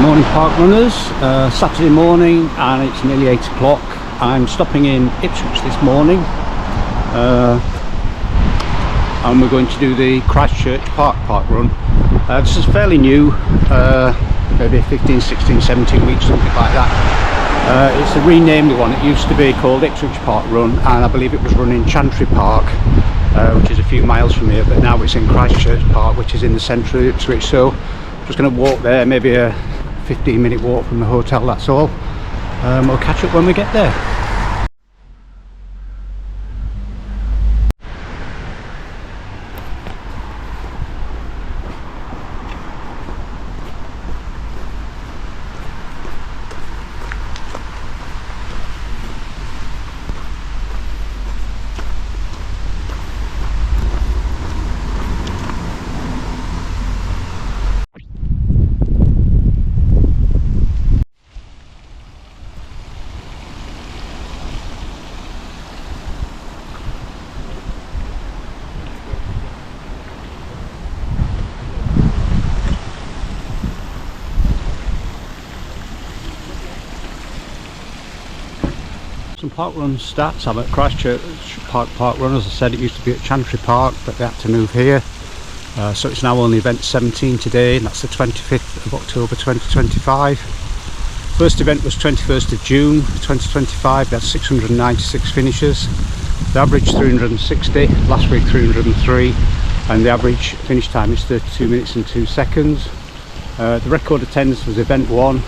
Morning park runners, Saturday morning and it's nearly 8 o'clock. I'm stopping in Ipswich this morning and we're going to do the Christchurch Park Parkrun. This is fairly new, maybe 15, 16, 17 weeks, something like that. It's a renamed one. It used to be called Ipswich Parkrun and I believe it was run in Chantry Park, which is a few miles from here, but now it's in Christchurch Park, which is in the centre of Ipswich. So I'm just going to walk there, maybe a 15-minute walk from the hotel, that's all. We'll catch up when we get there. Some parkrun stats. I'm at Christchurch Park Run. As I said, it used to be at Chantry Park, but they had to move here. So it's now only event 17 today, and that's the 25th of October 2025. First event was 21st of June 2025. That's 696 finishers. The average 360, last week 303, and the average finish time is 32 minutes and 2 seconds. The record attendance was event 1,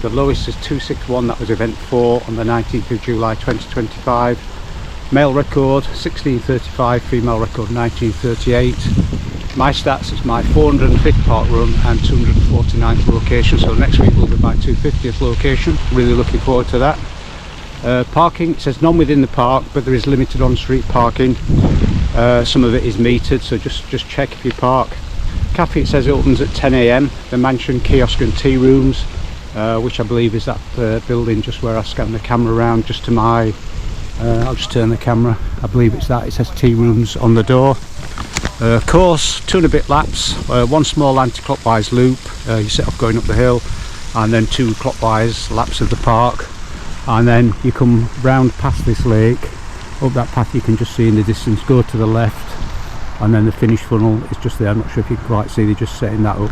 the lowest is 261, that was event 4 on the 19th of July 2025. Male record 1635, female record 1938. My stats is my 405th park run and 249th location, so next week will be my 250th location. Really looking forward to that. Parking, it says none within the park, but there is limited on-street parking. Some of it is metered, so just check if you park. Café, it says it opens at 10 AM. The mansion, kiosk and tea rooms, which I believe is that building just where I scan the camera around, just to my, I'll just turn the camera, I believe it's that, it says tea rooms on the door. Course, 2 and a bit laps, 1 small anti-clockwise loop, you set off going up the hill, and then 2 clockwise laps of the park, and then you come round past this lake, up that path you can just see in the distance, go to the left, and then the finish funnel is just there. I'm not sure if you can quite see, they're just setting that up.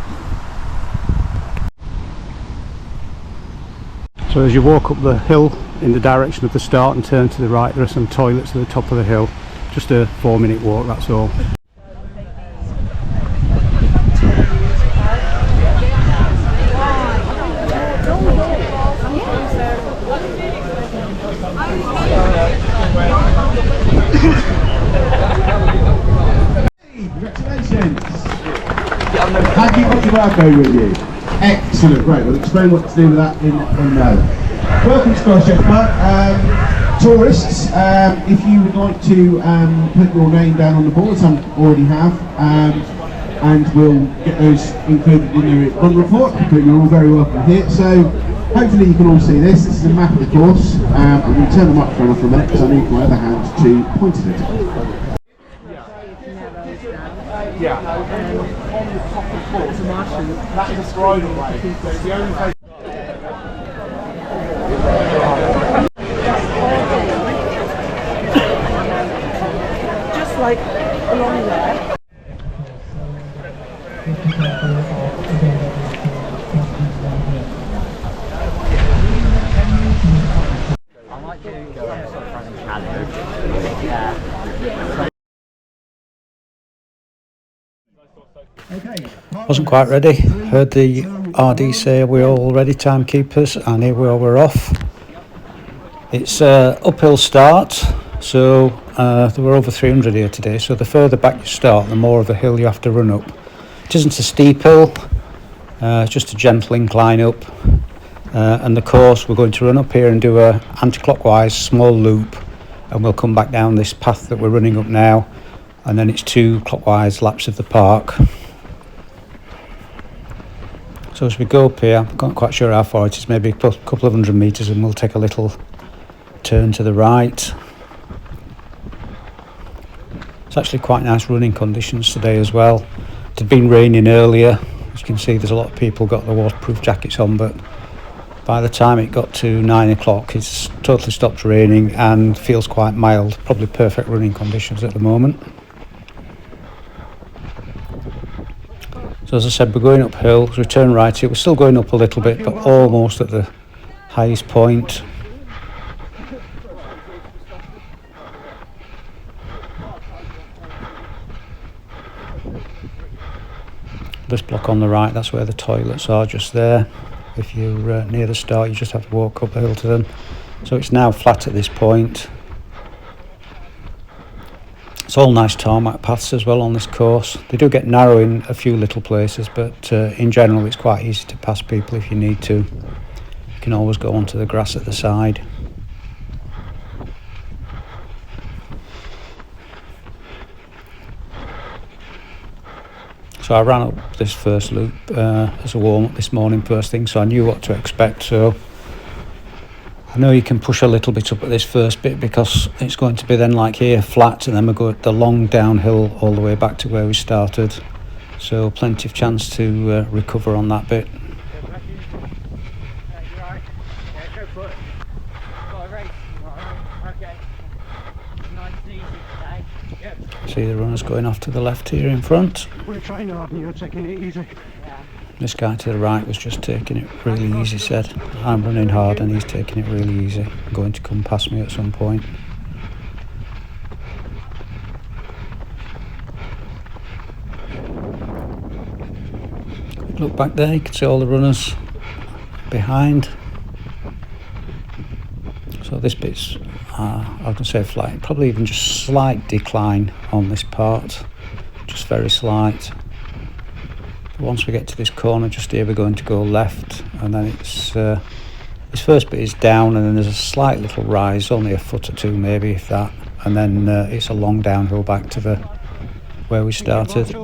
So as you walk up the hill in the direction of the start and turn to the right, there are some toilets at the top of the hill. Just a 4-minute walk, that's all. Congratulations! Have you got your barcode with you? Excellent, great. We'll explain what to do with that in a moment. Welcome to Christchurch Park. Tourists, if you would like to put your name down on the board, some already have, and we'll get those included in your run report, but you're all very welcome here. So hopefully you can all see this. This is a map of the course. I'm going to turn the microphone off for a minute because I need my other hand to point at it. Yeah, on the top of the course, that is a bridleway. It's the only place. Just like along there. I might do go on some kind of challenge. Yeah. Wasn't quite ready. Heard the RD say we're all ready, timekeepers, and here we are, we're off. It's uphill start, so there were over 300 here today, so the further back you start, the more of a hill you have to run up. It isn't a steep hill, it's just a gentle incline up, and the course we're going to run up here and do a anti-clockwise small loop, and we'll come back down this path that we're running up now, and then it's 2 clockwise laps of the park. So as we go up here, I'm not quite sure how far it is, maybe a couple of 100 metres, and we'll take a little turn to the right. It's actually quite nice running conditions today as well. It had been raining earlier, As you can see, there's a lot of people got the waterproof jackets on, but by the time it got to 9 o'clock, it's totally stopped raining and feels quite mild. Probably perfect running conditions at the moment. So as I said, we're going uphill. As we turn right here, we're still going up a little bit, but almost at the highest point. This block on the right, that's where the toilets are, just there. If you're near the start, you just have to walk up the hill to them. So it's now flat at this point. It's all nice tarmac paths as well on this course. They do get narrow in a few little places, but in general it's quite easy to pass people if you need to. You can always go onto the grass at the side. So I ran up this first loop as a warm-up this morning first thing, so I knew what to expect. So I know you can push a little bit up at this first bit because it's going to be then like here flat, and then we go the long downhill all the way back to where we started. So plenty of chance to recover on that bit. See the runners going off to the left here in front. We're trying hard and you're taking it easy. This guy to the right was just taking it really easy, said. I'm running hard and he's taking it really easy. Going to come past me at some point. Look back there, you can see all the runners behind. So this bit's, I can say flat, probably even just slight decline on this part, just very slight. But once we get to this corner just here, we're going to go left, and then it's this first bit is down, and then there's a slight little rise, only a foot or two maybe, if that, and then it's a long downhill back to the where we started.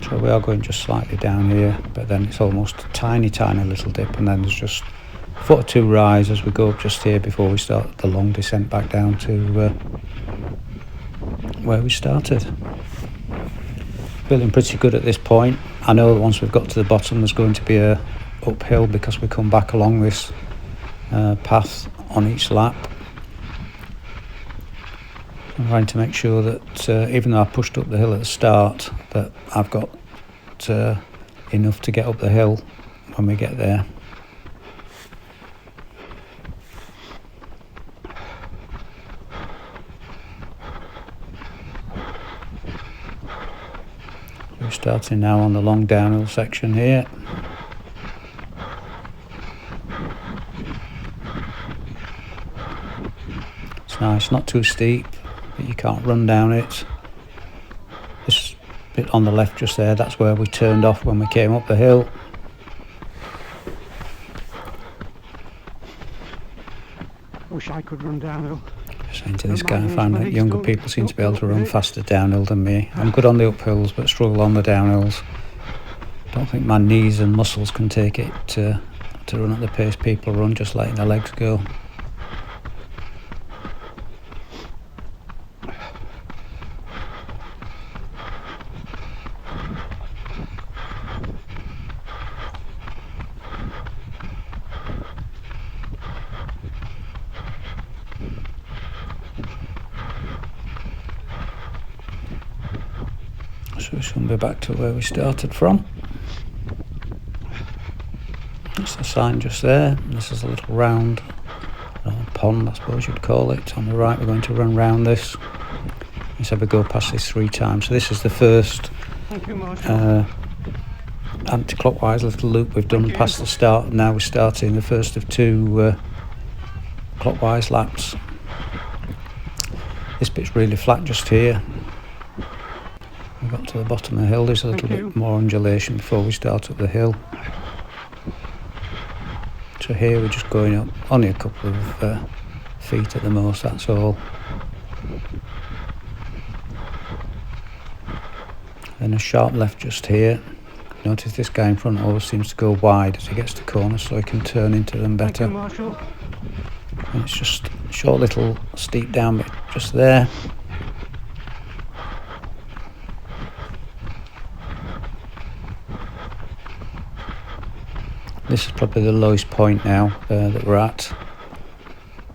So we are going just slightly down here, but then it's almost a tiny little dip, and then there's just a foot or two rise as we go up just here before we start the long descent back down to where we started. Feeling pretty good at this point. I know that once we've got to the bottom there's going to be a uphill because we come back along this path on each lap. I'm trying to make sure that even though I pushed up the hill at the start, that I've got enough to get up the hill when we get there. We're starting now on the long downhill section here. It's nice, not too steep, but you can't run down it. This bit on the left just there, that's where we turned off when we came up the hill. Wish I could run downhill. Saying to this guy, I find that younger people seem to be able to run faster downhill than me. I'm good on the uphills but struggle on the downhills. Don't think my knees and muscles can take it to run at the pace people run, just letting their legs go. So we should be back to where we started from. That's the sign just there. This is a little round pond, I suppose you'd call it. On the right we're going to run round this. He said we go past this 3 times. So this is the first anti-clockwise little loop we've done past the start. Now we're starting the first of 2 clockwise laps. This bit's really flat just here. We got to the bottom of the hill, there's a little bit more undulation before we start up the hill. So here we're just going up, only a couple of feet at the most, that's all. Then a sharp left just here. Notice this guy in front always seems to go wide as he gets to corners so he can turn into them better. And it's just a short little steep down bit just there. This is probably the lowest point now that we're at.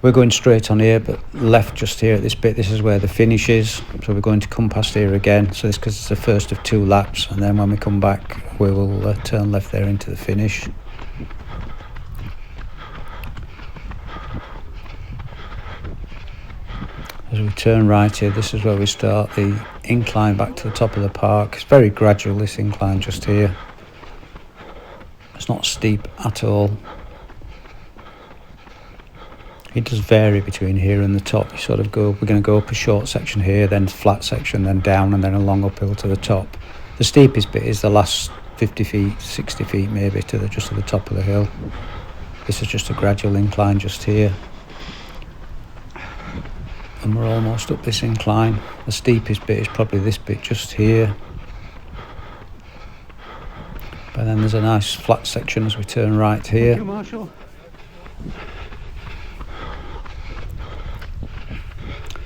We're going straight on here, but left just here at this bit, this is where the finish is. So we're going to come past here again. So this, because it's the first of 2 laps, and then when we come back, we will turn left there into the finish. As we turn right here, this is where we start the incline back to the top of the park. It's very gradual, this incline just here. It's not steep at all. It does vary between here and the top. You sort of go, we're going to go up a short section here, then flat section, then down, and then a long uphill to the top. The steepest bit is the last 50 feet, 60 feet maybe, to just at the top of the hill. This is just a gradual incline just here. And we're almost up this incline. The steepest bit is probably this bit just here. But then there's a nice flat section as we turn right here. Thank you, Marshall.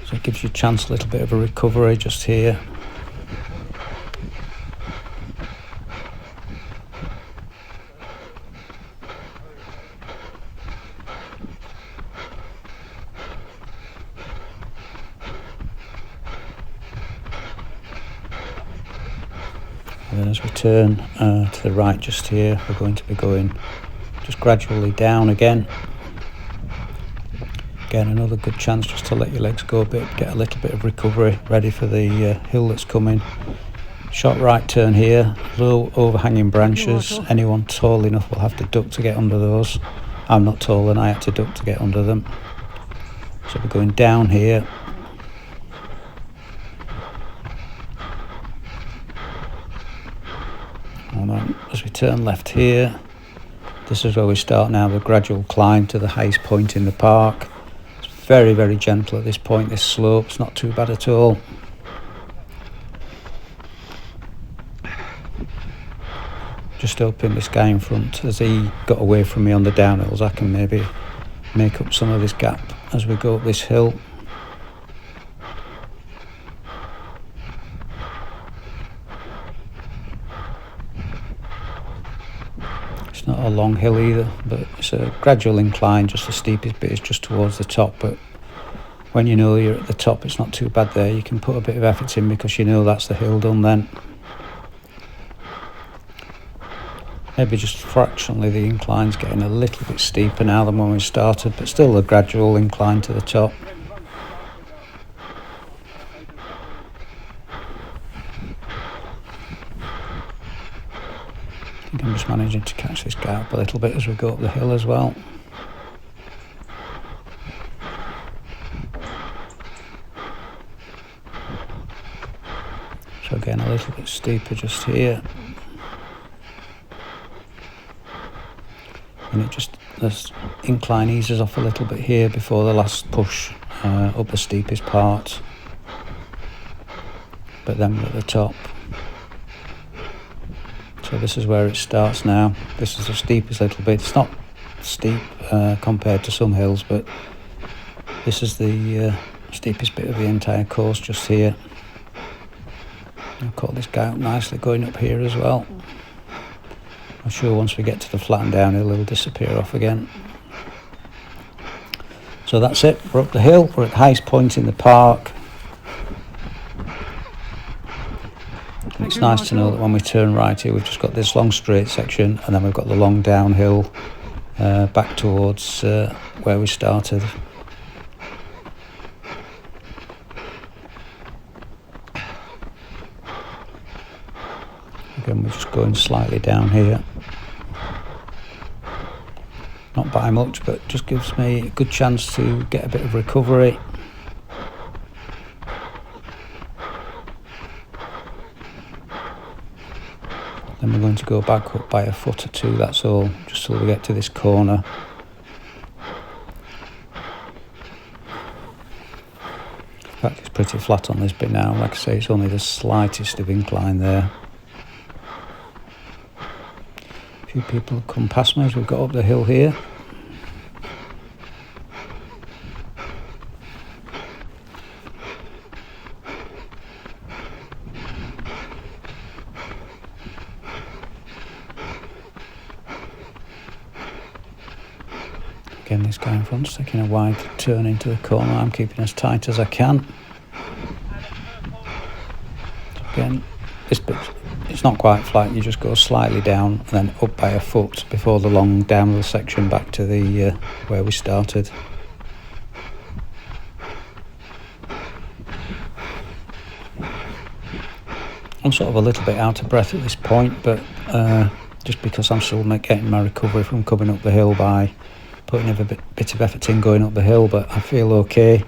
So it gives you a chance, a little bit of a recovery just here. And then as we turn to the right just here, we're going to be going just gradually down again. Again, another good chance just to let your legs go a bit, get a little bit of recovery, ready for the hill that's coming. Short right turn here, low overhanging branches. Anyone tall enough will have to duck to get under those. I'm not tall and I had to duck to get under them. So we're going down here. And then as we turn left here, this is where we start now, the gradual climb to the highest point in the park. It's very, very gentle at this point, this slope's not too bad at all. Just hoping this guy in front, as he got away from me on the downhills, I can maybe make up some of this gap as we go up this hill. It's not a long hill either, but it's a gradual incline. Just the steepest bit is just towards the top, but when you know you're at the top, it's not too bad there. You can put a bit of effort in because you know that's the hill done then. Maybe just fractionally the incline's getting a little bit steeper now than when we started, but still a gradual incline to the top. I think I'm just managing to catch this guy up a little bit as we go up the hill as well. So again, a little bit steeper just here. And it just, this incline eases off a little bit here before the last push up the steepest part. But then we're at the top. So this is where it starts now. This is the steepest little bit. It's not steep compared to some hills, but this is the steepest bit of the entire course just here. I've caught this guy up nicely going up here as well. I'm sure once we get to the flat and downhill, it'll disappear off again. So that's it, we're up the hill, we're at the highest point in the park. And it's nice to know that when we turn right here, we've just got this long straight section, and then we've got the long downhill back towards where we started. Again, we're just going slightly down here. Not by much, but just gives me a good chance to get a bit of recovery. Then we're going to go back up by a foot or two, that's all, just till we get to this corner. In fact, it's pretty flat on this bit now. Like I say, it's only the slightest of incline there. A few people have come past me as we've got up the hill here. Again, this guy in front's taking a wide turn into the corner. I'm keeping as tight as I can. Again, this bit, it's not quite flat, you just go slightly down and then up by a foot before the long downhill section back to the where we started. I'm sort of a little bit out of breath at this point, but just because I'm still getting my recovery from coming up the hill by putting a bit of effort in going up the hill, but I feel okay,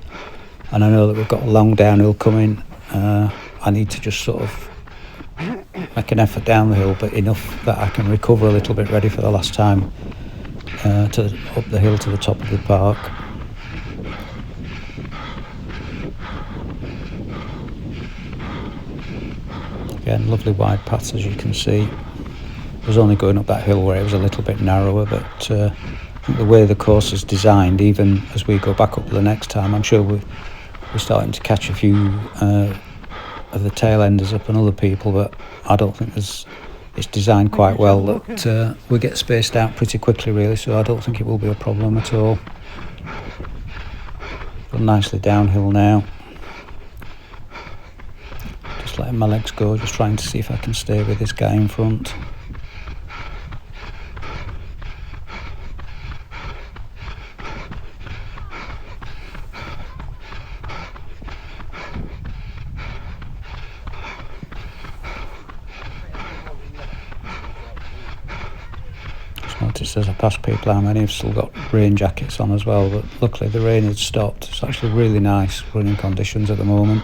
and I know that we've got a long downhill coming. I need to just sort of make an effort down the hill, but enough that I can recover a little bit, ready for the last time up the hill to the top of the park. Again, lovely wide paths, as you can see. I was only going up that hill where it was a little bit narrower, but I think the way the course is designed, even as we go back up the next time, I'm sure we're starting to catch a few of the tail enders up and other people, but I don't think it's designed quite well that we get spaced out pretty quickly, really, so I don't think it will be a problem at all. Gone nicely downhill now. Just letting my legs go, just trying to see if I can stay with this guy in front. Noticed as I pass people how many have still got rain jackets on as well, but luckily the rain had stopped. It's actually really nice running conditions at the moment.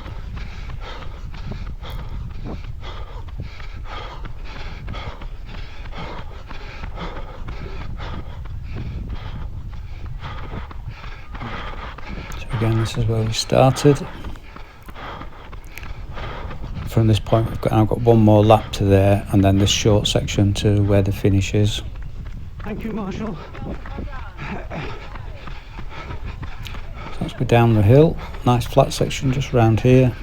So again, this is where we started. From this point I've got one more lap to there, and then this short section to where the finish is. Thank you, Marshall. So as we're down the hill, nice flat section just round here.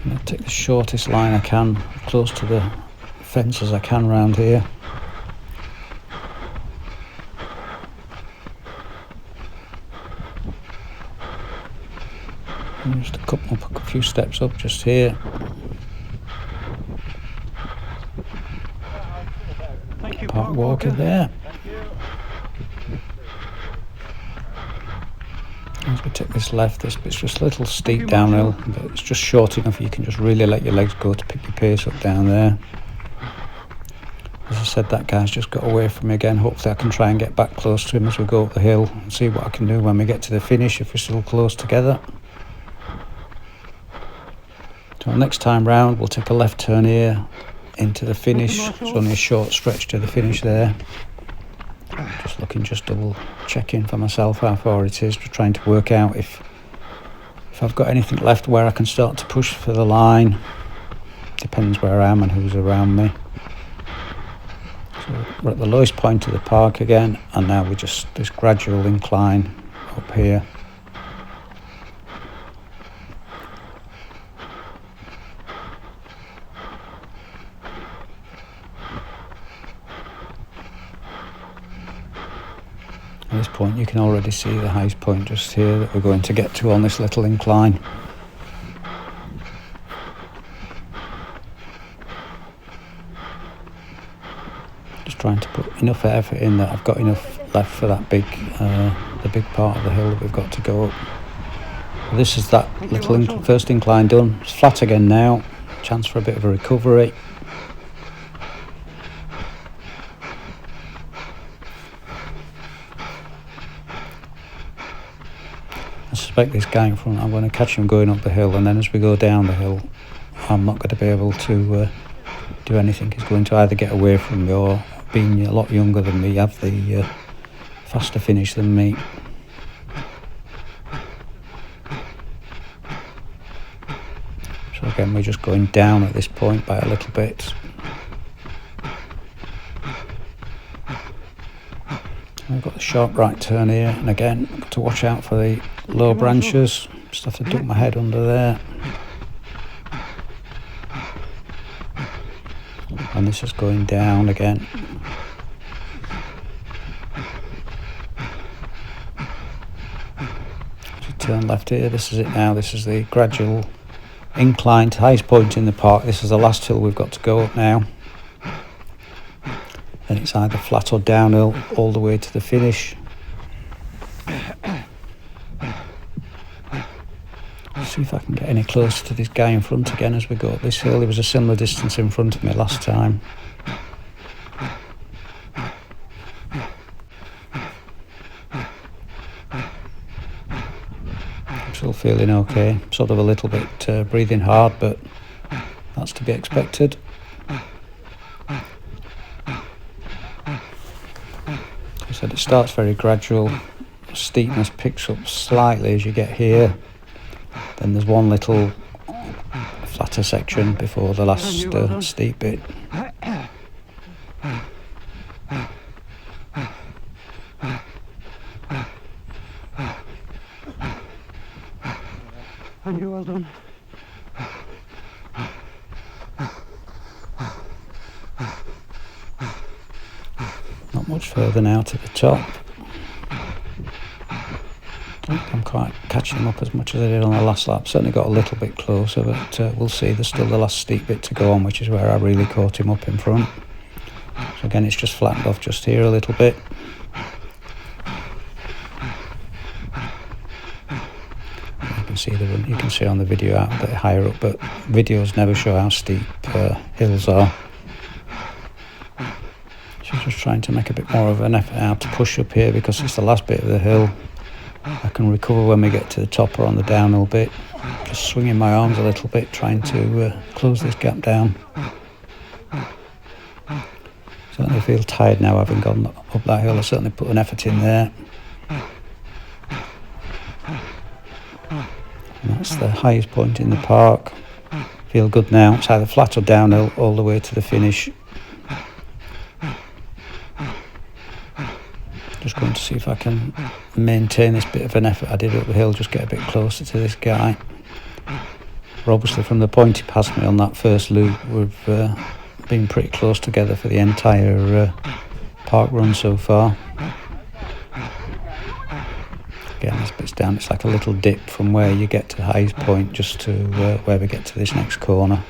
I'm going to take the shortest line I can, close to the fence as I can round here. And just a few steps up just here. Park walker there. As we take this left, this bit's just a little steep downhill, but it's just short enough you can just really let your legs go to pick your pace up down there. As I said, that guy's just got away from me again. Hopefully I can try and get back close to him as we go up the hill and see what I can do when we get to the finish, if we're still close together. So next time round we'll take a left turn here into the finish. It's only a short stretch to the finish there. Just looking, just double checking for myself how far it is, just trying to work out if I've got anything left where I can start to push for the line. Depends where I am and who's around me. So we're at the lowest point of the park again, and now we're just this gradual incline up here. At this point you can already see the highest point just here that we're going to get to on this little incline. Just trying to put enough effort in that I've got enough left for that the big part of the hill that we've got to go up. This is that little first incline done. It's flat again now, chance for a bit of a recovery. I suspect this guy in front, I'm going to catch him going up the hill, and then as we go down the hill I'm not going to be able to do anything. He's going to either get away from me, or being a lot younger than me, have the faster finish than me. So again, we're just going down at this point by a little bit. We've got the sharp right turn here, and again, got to watch out for the low branches. Just have to duck my head under there. And this is going down again. turn left here. This is it now. This is the gradual incline to highest point in the park. This is the last hill we've got to go up now. Then it's either flat or downhill all the way to the finish. Let's see if I can get any closer to this guy in front again as we go up this hill. He was a similar distance in front of me last time. I'm still feeling okay, sort of a little bit breathing hard, but that's to be expected. I said it starts very gradual, steepness picks up slightly as you get here, then there's one little flatter section before the last steep bit. And you're well done. Not much further now to the top. I'm quite catching up as much as I did on the last lap. Certainly got a little bit closer, but we'll see. There's still the last steep bit to go on, which is where I really caught him up in front. So again, it's just flattened off just here a little bit. You can see on the video out a bit higher up, but videos never show how steep hills are. So just trying to make a bit more of an effort out to push up here because it's the last bit of the hill. I can recover when we get to the top or on the downhill bit. Just swinging my arms a little bit, trying to close this gap down. Certainly feel tired now having gone up that hill. I certainly put an effort in there. And that's the highest point in the park. Feel good now. It's either flat or downhill all the way to the finish. Just going to see if I can maintain this bit of an effort I did up the hill, just get a bit closer to this guy. But obviously from the point he passed me on that first loop, we've been pretty close together for the entire park run so far. Again, this bit's down, it's like a little dip from where you get to the highest point just to where we get to this next corner.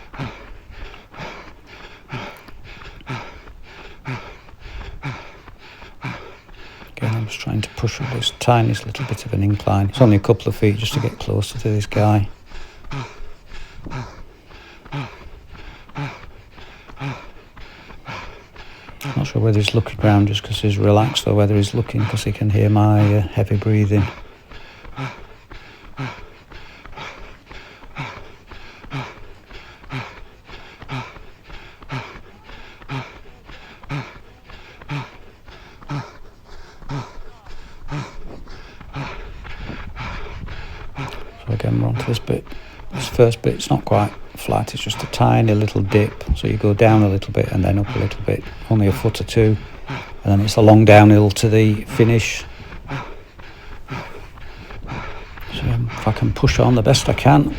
Again, I'm just trying to push up this tiniest little bit of an incline. It's only a couple of feet just to get closer to this guy. I'm not sure whether he's looking around just because he's relaxed or whether he's looking because he can hear my heavy breathing. So again, we're on to this bit. This first bit, it's not quite flat, it's just a tiny little dip, so you go down a little bit and then up a little bit, only a foot or two, and then it's a long downhill to the finish. So if I can push on the best I can,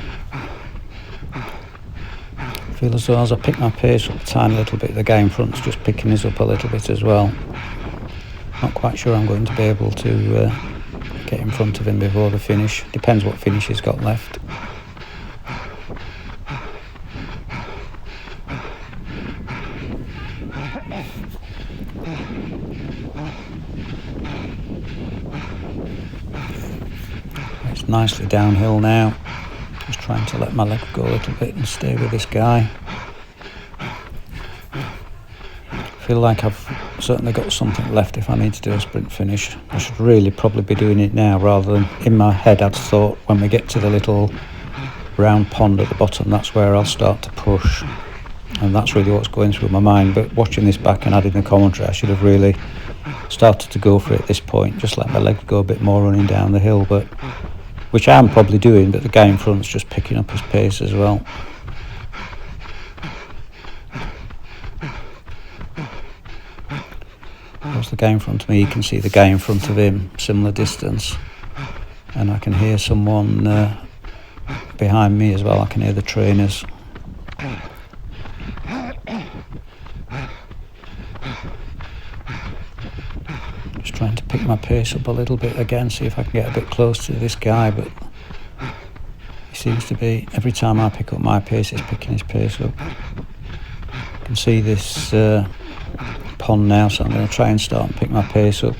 I feel as though as I pick my pace up a tiny little bit, the guy in front's just picking his up a little bit as well. Not quite sure I'm going to be able to get in front of him before the finish. Depends what finish he's got left. It's nicely downhill now. Just trying to let my leg go a little bit and stay with this guy. I feel like I've certainly got something left if I need to do a sprint finish. I should really probably be doing it now rather than in my head I'd thought when we get to the little round pond at the bottom, that's where I'll start to push. And that's really what's going through my mind. But watching this back and adding the commentary, I should have really started to go for it at this point. Just let my legs go a bit more running down the hill, but which I am probably doing, but the guy in front's just picking up his pace as well. There's the guy in front of me, you can see the guy in front of him, similar distance. And I can hear someone behind me as well, I can hear the trainers. Just trying to pick my pace up a little bit again, see if I can get a bit close to this guy, but seems to be, every time I pick up my pace, it's picking his pace up. You can see this pond now, so I'm going to try and start and pick my pace up.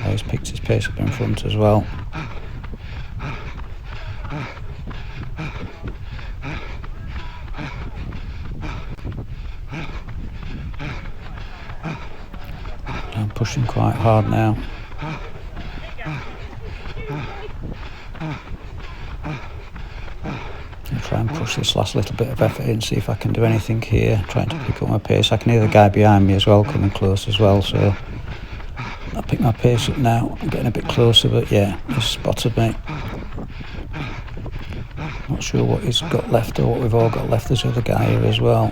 He's picked his pace up in front as well. I'm pushing quite hard now. I'll try and push this last little bit of effort in, see if I can do anything here, trying to pick up my pace. I can hear the guy behind me as well, coming close as well, so I'll pick my pace up now. I'm getting a bit closer, but yeah, he's spotted me. Not sure what he's got left or what we've all got left. There's the other guy here as well.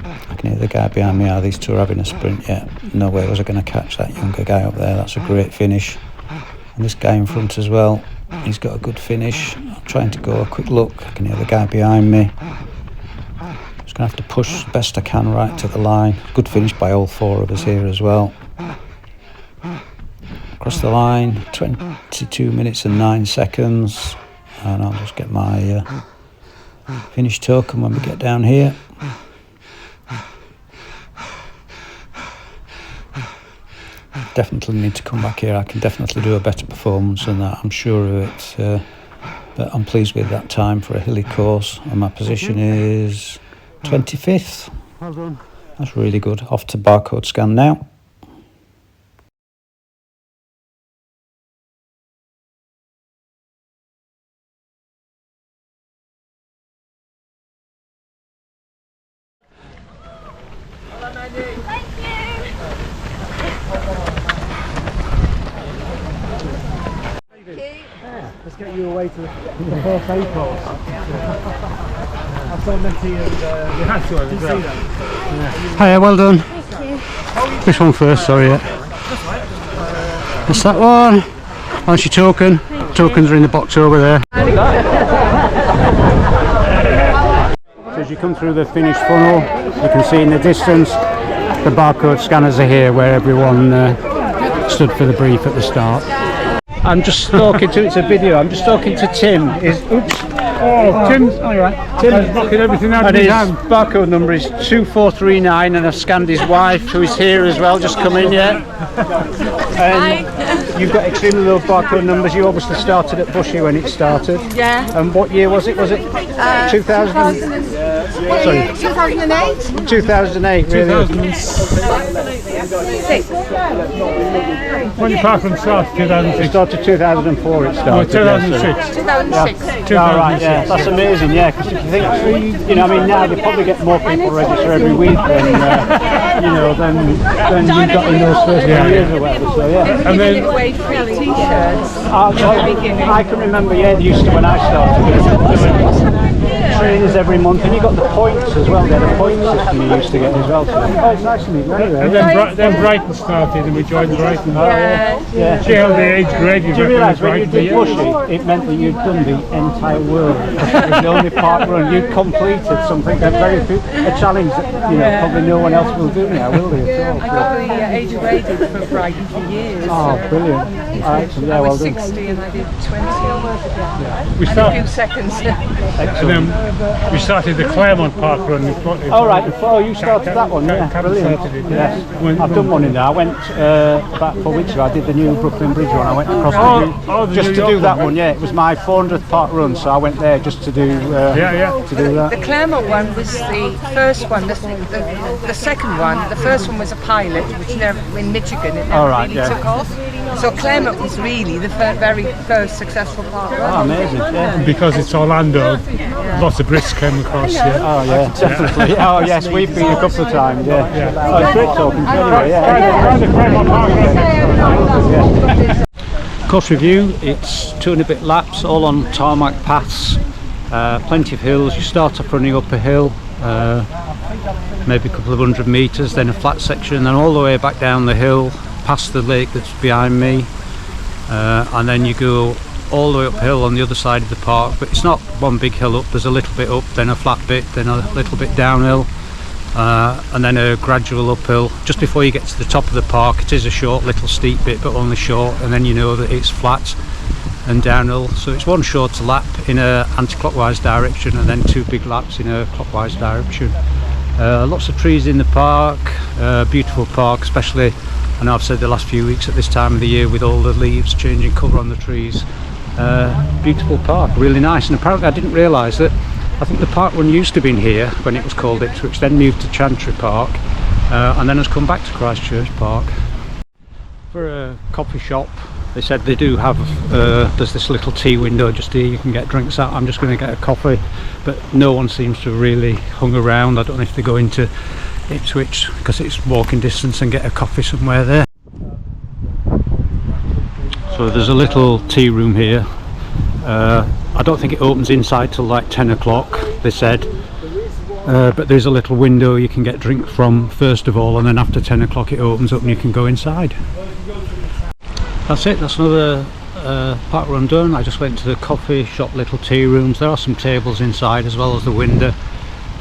I can hear the guy behind me. Are these two are having a sprint? Yeah, no way was I going to catch that younger guy up there. That's a great finish. And this guy in front as well, he's got a good finish. I'm trying to go a quick look. I can hear the guy behind me. Just going to have to push the best I can right to the line. Good finish by all four of us here as well. Across the line, 22 minutes and 9 seconds. And I'll just get my finish token when we get down here. Definitely need to come back here. I can definitely do a better performance than that, I'm sure of it. But I'm pleased with that time for a hilly course, and my position is 25th. Well done. That's really good. Off to barcode scan now. Let's get you away to the first A course. I saw Nettie and you had to as well. Hiya, well done. This one first, sorry. Yeah. That's that one. What's your token? Tokens are in the box over there. So as you come through the finish funnel, you can see in the distance the barcode scanners are here where everyone stood for the brief at the start. I'm just talking to, it's a video, I'm just talking to Tim. Oh, Tim's alright. Tim's knocking everything out of his hand. Barcode number is 2439, and I've scanned his wife, who is here as well, just come in yet. And you've got extremely low barcode numbers. You obviously started at Bushy when it started. Yeah. And what year was it? Was it 2000? Sorry. 2008? 2008, really. 2006. When your Parkrun started, It 2006. started 2004, it started. No, 2006. 2006. Oh, right, yeah, that's amazing, yeah, because if you think, you know, I mean, now they probably get more people register every week than, you know, than you've got in those first few years or whatever, so yeah. And then away free t-shirts. I can remember, yeah, they used to when I started. Trainers every month, and you got the points as well. They had a point system you used to get as well. So. Oh, it's nice to meet you. And then Brighton started, and we joined Brighton. Yeah. She held the age grade. Do you realise when you did Bushy, it meant that you'd done the entire world. It was the only park run you'd completed something that a challenge that you know probably no one else will do now, will they? At all? I got the age graded for Brighton for years. Oh, brilliant! I was 60 and I did 20. We And a started, few seconds. and then we started the Claremont Parkrun. Oh right, oh you started that one, yeah, brilliant. Yes. I've done one in there. I went about 4 weeks ago. I did the new Brooklyn Bridge one. I went across the just New to York do that one. one. Yeah, it was my 400th park run, so I went there just to do to do that. The Claremont one was the first one. The second one, the first one was a pilot, which never in Michigan. It never really took off. So Claremont was really the very first successful park run. Oh, amazing! Yeah. Because it's Orlando, lots of Brits came across. Yeah. Oh yeah, definitely. Oh yes, we've been a couple of times. Yeah. Oh, it's great talking to you anyway. Yeah. Course review. It's 2 and a bit laps, all on tarmac paths. Plenty of hills. You start off running up a hill, maybe a couple of 100 metres, then a flat section, and then all the way back down the hill, past the lake that's behind me, and then you go all the way uphill on the other side of the park. But it's not one big hill up, there's a little bit up, then a flat bit, then a little bit downhill, and then a gradual uphill. Just before you get to the top of the park, it is a short little steep bit, but only short, and then you know that it's flat. and downhill, so it's one shorter lap in a anti-clockwise direction and then 2 big laps in a clockwise direction. Lots of trees in the park, beautiful park, especially, I know I've said the last few weeks at this time of the year with all the leaves changing colour on the trees. Beautiful park, really nice, and apparently I didn't realise that, I think the Parkrun used to be in here when it was called Ipswich, then moved to Chantry Park, and then has come back to Christchurch Park. For a coffee shop, they said they do have, there's this little tea window just here you can get drinks at. I'm just going to get a coffee, but no one seems to have really hung around. I don't know if they go into Ipswich because it's walking distance and get a coffee somewhere there. So there's a little tea room here. I don't think it opens inside till like 10 o'clock, they said. But there's a little window you can get drink from first of all, and then after 10 o'clock it opens up and you can go inside. That's it, that's another Parkrun done. I just went to the coffee shop, little tea rooms. There are some tables inside as well as the window.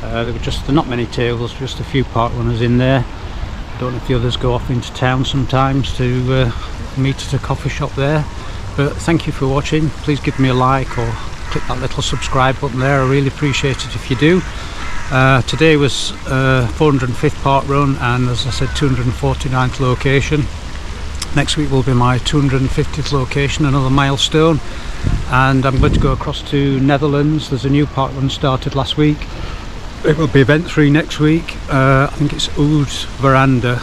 There are not many tables, just a few Parkrunners in there. I don't know if the others go off into town sometimes to meet at a coffee shop there. But thank you for watching. Please give me a like or click that little subscribe button there. I really appreciate it if you do. Today was 405th Parkrun, and as I said, 249th location. Next week will be my 250th location, another milestone, and I'm going to go across to Netherlands. There's a new Parkrun started last week. It will be event 3 next week. I think it's Oud Veranda,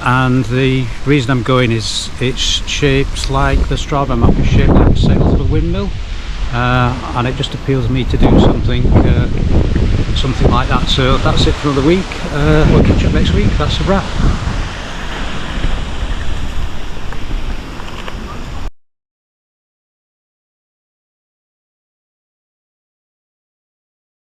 and the reason I'm going is it's shaped like the Strava map is shaped like a sail through a windmill, and it just appeals to me to do something like that. So that's it for another week. We'll catch up next week. That's a wrap.